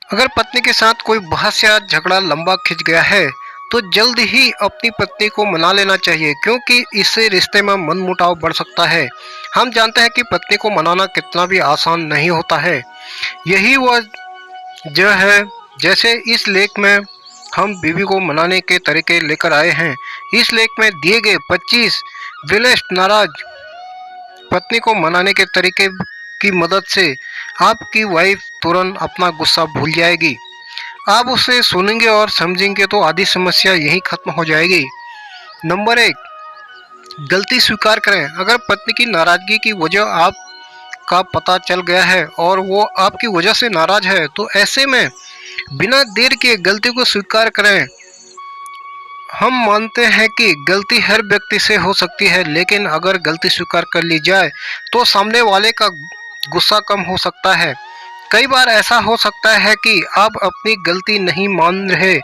अगर पत्नी के साथ कोई बहस या झगड़ा लंबा खिंच गया है तो जल्द ही अपनी पत्नी को मना लेना चाहिए, क्योंकि इससे रिश्ते में मनमुटाव बढ़ सकता है। हम जानते हैं कि पत्नी को मनाना कितना भी आसान नहीं होता है। यही वह जो है, जैसे इस लेख में हम बीवी को मनाने के तरीके लेकर आए हैं। इस लेख में दिए गए 25 विलेस्ट नाराज पत्नी को मनाने के तरीके की मदद से आपकी वाइफ तुरंत अपना गुस्सा भूल जाएगी। आप उसे सुनेंगे और समझेंगे तो आधी समस्या यही खत्म हो जाएगी। नंबर 1, गलती स्वीकार करें। अगर पत्नी की नाराजगी की वजह आपका पता चल गया है और वो आपकी वजह से नाराज है, तो ऐसे में बिना देर किए गलती को स्वीकार करें। हम मानते हैं कि गलती हर व्यक्ति से हो सकती है, लेकिन अगर गलती स्वीकार कर ली जाए तो सामने वाले का गुस्सा कम हो सकता है। कई बार ऐसा हो सकता है कि आप अपनी गलती नहीं मान रहे,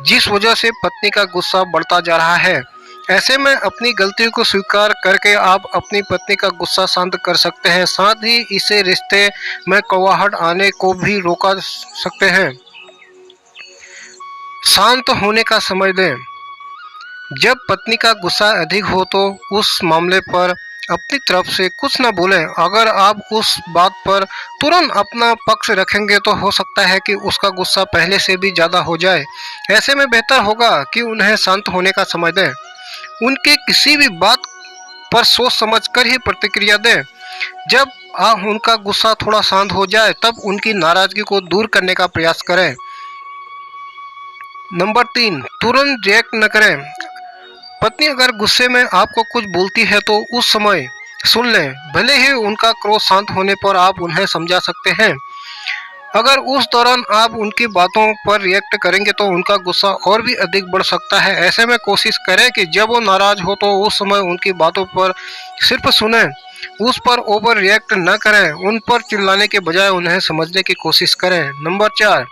जिस वजह से पत्नी का गुस्सा बढ़ता जा रहा है। ऐसे में अपनी गलती को स्वीकार करके आप अपनी पत्नी का गुस्सा शांत कर सकते हैं, साथ ही इसे रिश्ते में कड़वाहट आने को भी रोका सकते हैं। शांत होने का समय दें। जब पत्नी का गुस्सा अधिक हो तो उस मामले पर अपनी तरफ से कुछ न बोलें। अगर आप उस बात पर तुरंत अपना पक्ष रखेंगे तो हो सकता है कि उसका गुस्सा पहले से भी ज़्यादा हो जाए। ऐसे में बेहतर होगा कि उन्हें शांत होने का समय दें। उनके किसी भी बात पर सोच समझ कर ही प्रतिक्रिया दें। जब उनका गुस्सा थोड़ा शांत हो जाए तब उनकी नाराजगी को दूर करने का प्रयास करें। नंबर 3, तुरंत रिएक्ट न करें। पत्नी अगर गुस्से में आपको कुछ बोलती है तो उस समय सुन लें। भले ही उनका क्रोध शांत होने पर आप उन्हें समझा सकते हैं। अगर उस दौरान आप उनकी बातों पर रिएक्ट करेंगे तो उनका गुस्सा और भी अधिक बढ़ सकता है। ऐसे में कोशिश करें कि जब वो नाराज हो तो उस समय उनकी बातों पर सिर्फ सुनें, उस पर ओवर रिएक्ट न करें। उन पर चिल्लाने के बजाय उन्हें समझने की कोशिश करें। नंबर 4,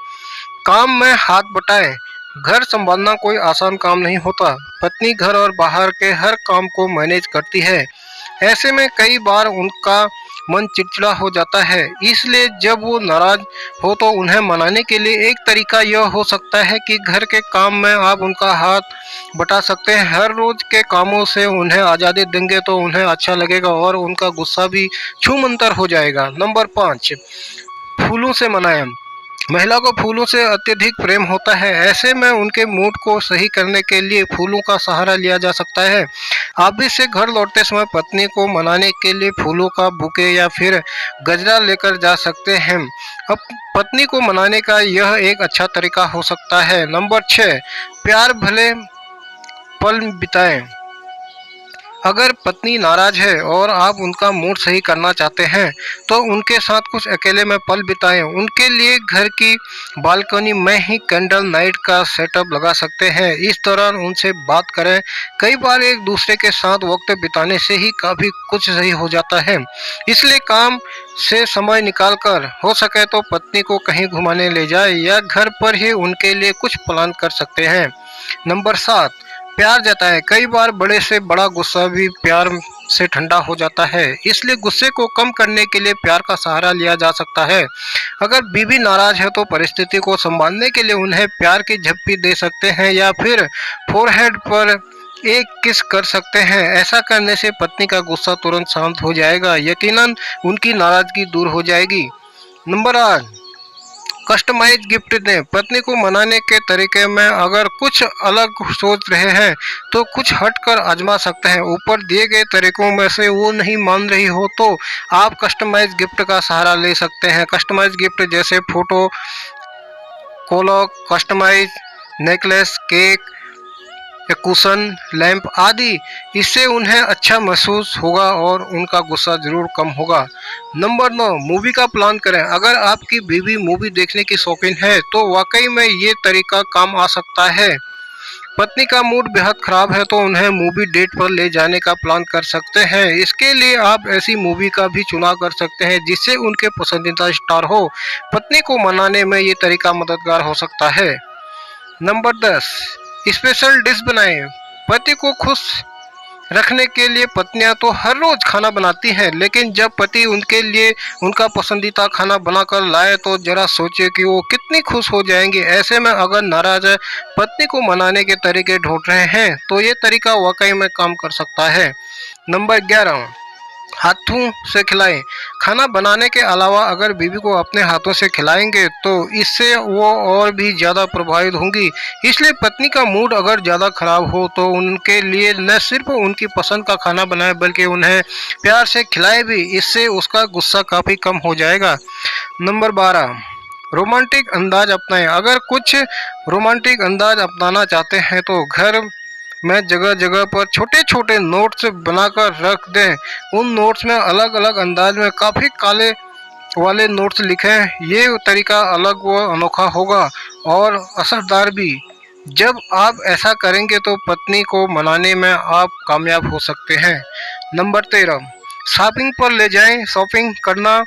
काम में हाथ बटाएं। घर संभालना कोई आसान काम नहीं होता। पत्नी घर और बाहर के हर काम को मैनेज करती है। ऐसे में कई बार उनका मन चिड़चिड़ा हो जाता है। इसलिए जब वो नाराज हो तो उन्हें मनाने के लिए एक तरीका यह हो सकता है कि घर के काम में आप उनका हाथ बटा सकते हैं। हर रोज के कामों से उन्हें आज़ादी देंगे तो उन्हें अच्छा लगेगा और उनका गुस्सा भी छूमंतर हो जाएगा। नंबर 5, फूलों से मनाएं। महिला को फूलों से अत्यधिक प्रेम होता है। ऐसे में उनके मूड को सही करने के लिए फूलों का सहारा लिया जा सकता है। ऑफिस से घर लौटते समय पत्नी को मनाने के लिए फूलों का बुके या फिर गजरा लेकर जा सकते हैं। अब पत्नी को मनाने का यह एक अच्छा तरीका हो सकता है। नंबर 6, प्यार भले पल बिताएं। अगर पत्नी नाराज है और आप उनका मूड सही करना चाहते हैं तो उनके साथ कुछ अकेले में पल बिताएं। उनके लिए घर की बालकनी में ही कैंडल नाइट का सेटअप लगा सकते हैं। इस दौरान उनसे बात करें। कई बार एक दूसरे के साथ वक्त बिताने से ही काफ़ी कुछ सही हो जाता है। इसलिए काम से समय निकालकर हो सके तो पत्नी को कहीं घुमाने ले जाए या घर पर ही उनके लिए कुछ प्लान कर सकते हैं। नंबर 7, प्यार जताएं। कई बार बड़े से बड़ा गुस्सा भी प्यार से ठंडा हो जाता है। इसलिए गुस्से को कम करने के लिए प्यार का सहारा लिया जा सकता है। अगर बीवी नाराज है तो परिस्थिति को संभालने के लिए उन्हें प्यार की झप्पी दे सकते हैं या फिर फोरहेड पर एक किस कर सकते हैं। ऐसा करने से पत्नी का गुस्सा तुरंत शांत हो जाएगा। यकीनन उनकी नाराजगी दूर हो जाएगी। नंबर 8, कस्टमाइज गिफ्ट दें। पत्नी को मनाने के तरीके में अगर कुछ अलग सोच रहे हैं तो कुछ हटकर आजमा सकते हैं। ऊपर दिए गए तरीकों में से वो नहीं मान रही हो तो आप कस्टमाइज गिफ्ट का सहारा ले सकते हैं। कस्टमाइज गिफ्ट जैसे फोटो कोलॉग, कस्टमाइज नेकलेस, केक या कुशन, लैंप आदि। इससे उन्हें अच्छा महसूस होगा और उनका गुस्सा जरूर कम होगा। नंबर 9, मूवी का प्लान करें। अगर आपकी बीवी मूवी देखने की शौकीन है तो वाकई में ये तरीका काम आ सकता है। पत्नी का मूड बेहद खराब है तो उन्हें मूवी डेट पर ले जाने का प्लान कर सकते हैं। इसके लिए आप ऐसी मूवी का भी चुनाव कर सकते हैं जिससे उनके पसंदीदा स्टार हो। पत्नी को मनाने में ये तरीका मददगार हो सकता है। नंबर 10, स्पेशल डिश बनाएं। पति को खुश रखने के लिए पत्नियां तो हर रोज खाना बनाती हैं, लेकिन जब पति उनके लिए उनका पसंदीदा खाना बनाकर लाए तो जरा सोचे कि वो कितनी खुश हो जाएंगी। ऐसे में अगर नाराज है पत्नी को मनाने के तरीके ढूंढ रहे हैं तो ये तरीका वाकई में काम कर सकता है। नंबर 11, हाथों से खिलाएं। खाना बनाने के अलावा अगर बीवी को अपने हाथों से खिलाएंगे तो इससे वो और भी ज़्यादा प्रभावित होंगी। इसलिए पत्नी का मूड अगर ज़्यादा खराब हो तो उनके लिए न सिर्फ उनकी पसंद का खाना बनाए बल्कि उन्हें प्यार से खिलाए भी। इससे उसका गुस्सा काफ़ी कम हो जाएगा। नंबर 12, रोमांटिक अंदाज अपनाएं। अगर कुछ रोमांटिक अंदाज अपनाना चाहते हैं तो घर में जगह जगह पर छोटे छोटे नोट्स बनाकर रख दें। उन नोट्स में अलग अलग अंदाज में काफ़ी काले वाले नोट्स लिखें। ये तरीका अलग व अनोखा होगा और असरदार भी। जब आप ऐसा करेंगे तो पत्नी को मनाने में आप कामयाब हो सकते हैं। नंबर 13, शॉपिंग पर ले जाएं। शॉपिंग करना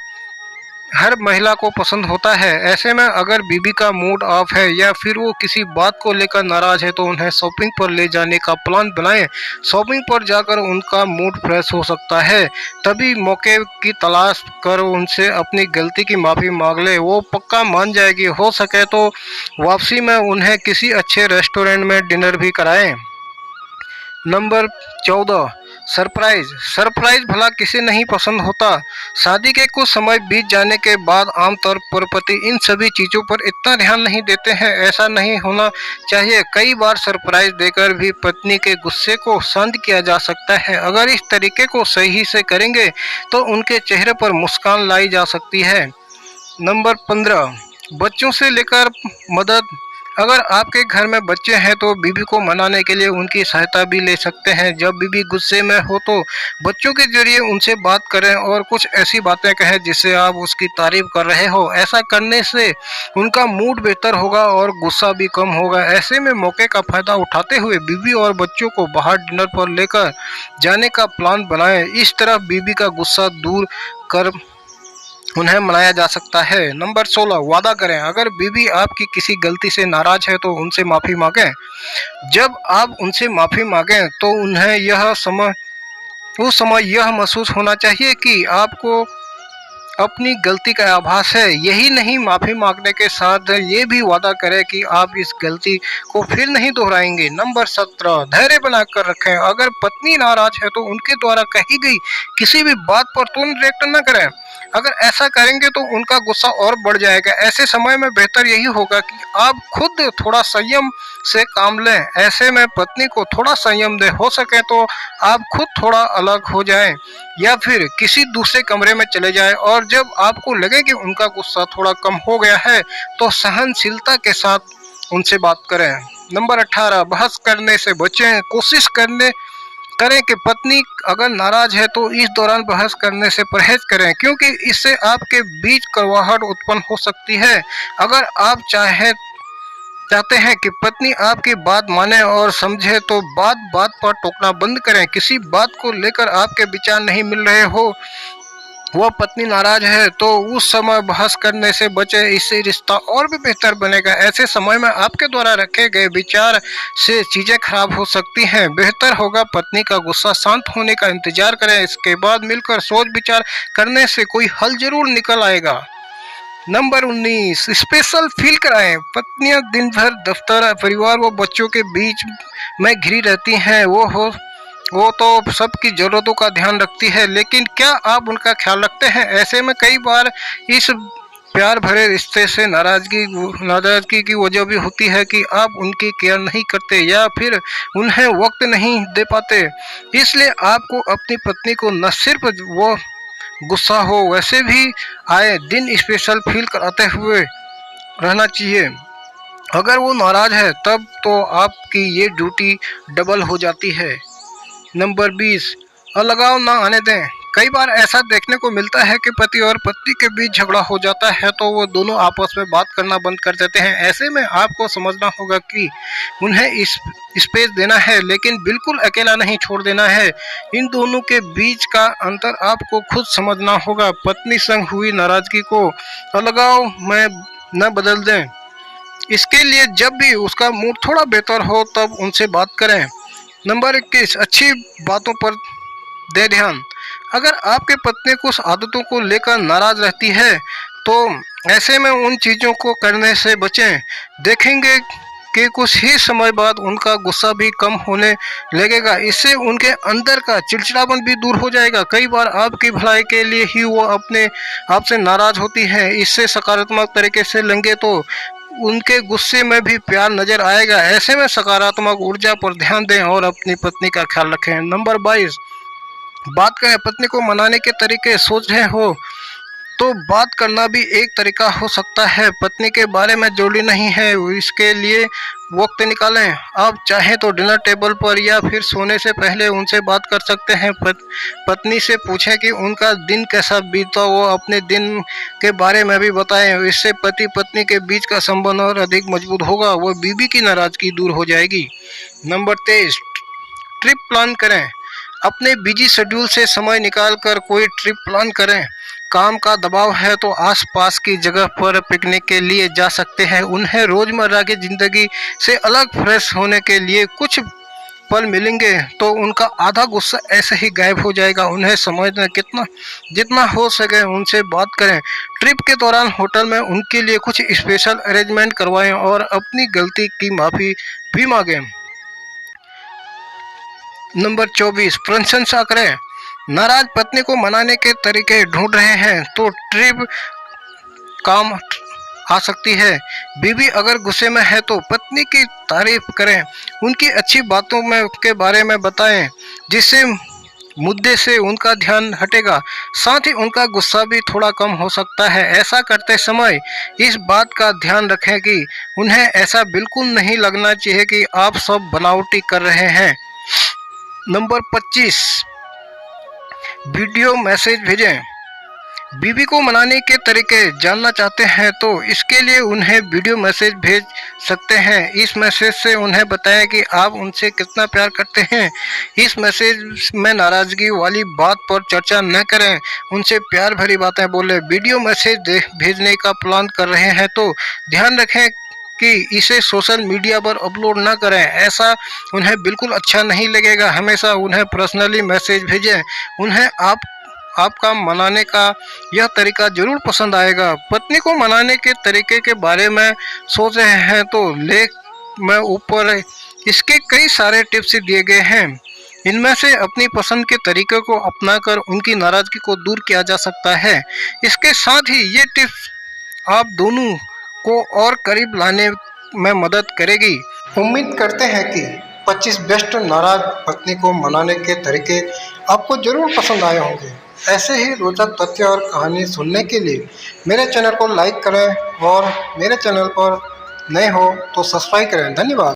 हर महिला को पसंद होता है। ऐसे में अगर बीबी का मूड ऑफ है या फिर वो किसी बात को लेकर नाराज है तो उन्हें शॉपिंग पर ले जाने का प्लान बनाएं। शॉपिंग पर जाकर उनका मूड फ्रेश हो सकता है। तभी मौके की तलाश कर उनसे अपनी गलती की माफ़ी मांग ले, वो पक्का मान जाएगी। हो सके तो वापसी में उन्हें किसी अच्छे रेस्टोरेंट में डिनर भी कराएं। Number 14, surprise. सरप्राइज भला किसे नहीं पसंद होता। शादी के कुछ समय बीत जाने के बाद आमतौर पर पति इन सभी चीज़ों पर इतना ध्यान नहीं देते हैं। ऐसा नहीं होना चाहिए। कई बार सरप्राइज देकर भी पत्नी के गुस्से को शांत किया जा सकता है। अगर इस तरीके को सही से करेंगे तो उनके चेहरे पर मुस्कान लाई जा सकती है। नंबर 15, बच्चों से लेकर मदद। अगर आपके घर में बच्चे हैं तो बीवी को मनाने के लिए उनकी सहायता भी ले सकते हैं। जब बीवी गुस्से में हो तो बच्चों के जरिए उनसे बात करें और कुछ ऐसी बातें कहें जिससे आप उसकी तारीफ कर रहे हो। ऐसा करने से उनका मूड बेहतर होगा और गुस्सा भी कम होगा। ऐसे में मौके का फायदा उठाते हुए बीवी और बच्चों को बाहर डिनर पर लेकर जाने का प्लान बनाएं। इस तरह बीवी का गुस्सा दूर कर उन्हें मनाया जा सकता है। नंबर 16, वादा करें। अगर बीवी आपकी किसी गलती से नाराज है तो उनसे माफ़ी मांगें। जब आप उनसे माफ़ी मांगें तो उन्हें उस समय यह महसूस होना चाहिए कि आपको अपनी गलती का आभास है। यही नहीं, माफ़ी मांगने के साथ ये भी वादा करें कि आप इस गलती को फिर नहीं दोहराएंगे। नंबर 17, धैर्य बनाकर रखें। अगर पत्नी नाराज है तो उनके द्वारा कही गई किसी भी बात पर तुरंत रिएक्ट न करें। अगर ऐसा करेंगे तो उनका गुस्सा और बढ़ जाएगा। ऐसे समय में बेहतर यही होगा कि आप खुद थोड़ा संयम से काम लें। ऐसे में पत्नी को थोड़ा संयम दें। हो सके तो आप खुद थोड़ा अलग हो जाएं या फिर किसी दूसरे कमरे में चले जाएं और जब आपको लगे कि उनका गुस्सा थोड़ा कम हो गया है तो सहनशीलता के साथ उनसे बात करें। नंबर 18, बहस करने से बचें। कोशिश करें कि पत्नी अगर नाराज है तो इस दौरान बहस करने से परहेज करें, क्योंकि इससे आपके बीच कड़वाहट उत्पन्न हो सकती है। अगर आप चाहते हैं कि पत्नी आपकी बात माने और समझे तो बात बात पर टोकना बंद करें। किसी बात को लेकर आपके विचार नहीं मिल रहे हो, वह पत्नी नाराज है तो उस समय बहस करने से बचे। इससे रिश्ता और भी बेहतर बनेगा। ऐसे समय में आपके द्वारा रखे गए विचार से चीज़ें खराब हो सकती हैं। बेहतर होगा पत्नी का गुस्सा शांत होने का इंतजार करें। इसके बाद मिलकर सोच विचार करने से कोई हल जरूर निकल आएगा। नंबर 19, स्पेशल फील कराएं। पत्नियां दिन भर दफ्तर, परिवार व बच्चों के बीच में घिरी रहती हैं। वो तो सबकी ज़रूरतों का ध्यान रखती है, लेकिन क्या आप उनका ख्याल रखते हैं? ऐसे में कई बार इस प्यार भरे रिश्ते से नाराजगी की वजह भी होती है कि आप उनकी केयर नहीं करते या फिर उन्हें वक्त नहीं दे पाते। इसलिए आपको अपनी पत्नी को न सिर्फ वो गुस्सा हो वैसे भी आए दिन स्पेशल फील कराते हुए रहना चाहिए। अगर वो नाराज है तब तो आपकी ये ड्यूटी डबल हो जाती है। नंबर 20, अलगाव ना आने दें। कई बार ऐसा देखने को मिलता है कि पति और पत्नी के बीच झगड़ा हो जाता है तो वो दोनों आपस में बात करना बंद कर देते हैं। ऐसे में आपको समझना होगा कि उन्हें इस स्पेस देना है, लेकिन बिल्कुल अकेला नहीं छोड़ देना है। इन दोनों के बीच का अंतर आपको खुद समझना होगा। पत्नी संग हुई नाराजगी को अलगाव में न बदल दें। इसके लिए जब भी उसका मूड थोड़ा बेहतर हो तब उनसे बात करें। नंबर 21, अच्छी बातों पर दे ध्यान। अगर आपकी पत्नी कुछ आदतों को लेकर नाराज रहती है तो ऐसे में उन चीजों को करने से बचें। देखेंगे कि कुछ ही समय बाद उनका गुस्सा भी कम होने लगेगा। इससे उनके अंदर का चिड़चिड़ापन भी दूर हो जाएगा। कई बार आपकी भलाई के लिए ही वो अपने आप से नाराज होती है। इससे सकारात्मक तरीके से लेंगे तो उनके गुस्से में भी प्यार नजर आएगा। ऐसे में सकारात्मक ऊर्जा पर ध्यान दें और अपनी पत्नी का ख्याल रखें। नंबर 22, बात करें पत्नी को मनाने के तरीके। सोच रहे हो तो बात करना भी एक तरीका हो सकता है। पत्नी के बारे में जरूरी नहीं है, इसके लिए वक्त निकालें। आप चाहें तो डिनर टेबल पर या फिर सोने से पहले उनसे बात कर सकते हैं। पत्नी से पूछें कि उनका दिन कैसा बीता, वो अपने दिन के बारे में भी बताएं। इससे पति पत्नी के बीच का संबंध और अधिक मजबूत होगा, वो बीवी की नाराजगी दूर हो जाएगी। नंबर 23, ट्रिप प्लान करें। अपने बिजी शेड्यूल से समय निकालकर कोई ट्रिप प्लान करें। काम का दबाव है तो आसपास की जगह पर पिकनिक के लिए जा सकते हैं। उन्हें रोजमर्रा की जिंदगी से अलग फ्रेश होने के लिए कुछ पल मिलेंगे तो उनका आधा गुस्सा ऐसे ही गायब हो जाएगा। उन्हें समझना जितना हो सके उनसे बात करें। ट्रिप के दौरान होटल में उनके लिए कुछ स्पेशल अरेंजमेंट करवाएं और अपनी गलती की माफी भी मांगें। नंबर 24, प्रशंसा करें। नाराज पत्नी को मनाने के तरीके ढूंढ रहे हैं तो ट्रिप काम आ सकती है। बीवी अगर गुस्से में है तो पत्नी की तारीफ करें, उनकी अच्छी बातों में के बारे में बताएं, जिससे मुद्दे से उनका ध्यान हटेगा। साथ ही उनका गुस्सा भी थोड़ा कम हो सकता है। ऐसा करते समय इस बात का ध्यान रखें कि उन्हें ऐसा बिल्कुल नहीं लगना चाहिए कि आप सब बनावटी कर रहे हैं। नंबर 25, वीडियो मैसेज भेजें। बीवी को मनाने के तरीके जानना चाहते हैं तो इसके लिए उन्हें वीडियो मैसेज भेज सकते हैं। इस मैसेज से उन्हें बताएं कि आप उनसे कितना प्यार करते हैं। इस मैसेज में नाराजगी वाली बात पर चर्चा न करें, उनसे प्यार भरी बातें बोलें। वीडियो मैसेज भेजने का प्लान कर रहे हैं तो ध्यान रखें कि इसे सोशल मीडिया पर अपलोड न करें, ऐसा उन्हें बिल्कुल अच्छा नहीं लगेगा। हमेशा उन्हें पर्सनली मैसेज भेजें। उन्हें आपका मनाने का यह तरीका जरूर पसंद आएगा। पत्नी को मनाने के तरीके के बारे में सोच रहे हैं तो लेख में ऊपर इसके कई सारे टिप्स दिए गए हैं। इनमें से अपनी पसंद के तरीके को अपनाकर उनकी नाराजगी को दूर किया जा सकता है। इसके साथ ही ये टिप्स आप दोनों को और करीब लाने में मदद करेगी। उम्मीद करते हैं कि 25 बेस्ट नाराज पत्नी को मनाने के तरीके आपको जरूर पसंद आए होंगे। ऐसे ही रोचक तथ्य और कहानी सुनने के लिए मेरे चैनल को लाइक करें और मेरे चैनल पर नए हो तो सब्सक्राइब करें। धन्यवाद।